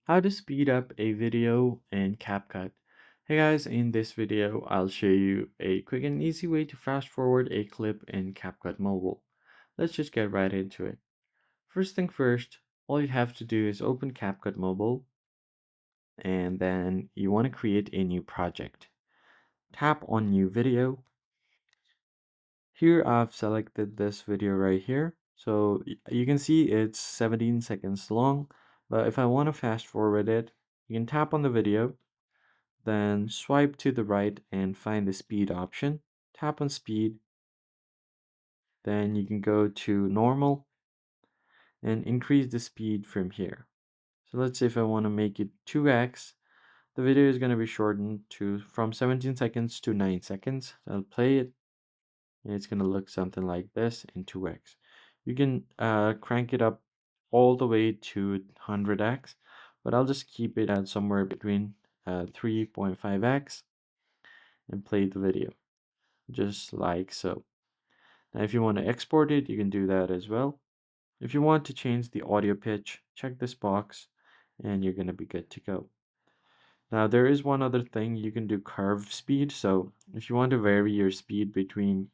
How to speed up a video in CapCut. Hey guys, in this video, I'll show you a quick and easy way to fast forward a clip in CapCut Mobile. Let's just get right into it. First thing first, all you have to do is open CapCut Mobile and then you want to create a new project. Tap on New Video. Here I've selected this video right here. So you can see it's 17 seconds long, but if I want to fast forward it, you can tap on the video. Then swipe to the right and find the speed option. Tap on speed. Then you can go to normal and increase the speed from here. So let's say if I want to make it 2x, the video is going to be shortened to from 17 seconds to 9 seconds. So I'll play it and it's going to look something like this in 2x. You can crank it up all the way to 100x, but I'll just keep it at somewhere between 3.5x and play the video just like so. Now, if you want to export it, you can do that as well. If you want to change the audio pitch, check this box and you're going to be good to go. Now, there is one other thing you can do curve speed. So, if you want to vary your speed between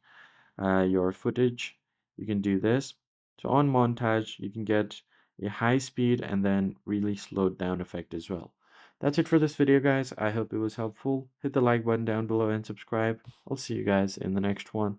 your footage, you can do this. So, on montage, you can get a high speed and then really slowed down effect as well. That's it for this video, guys. I hope it was helpful. Hit the like button down below and subscribe. I'll see you guys in the next one.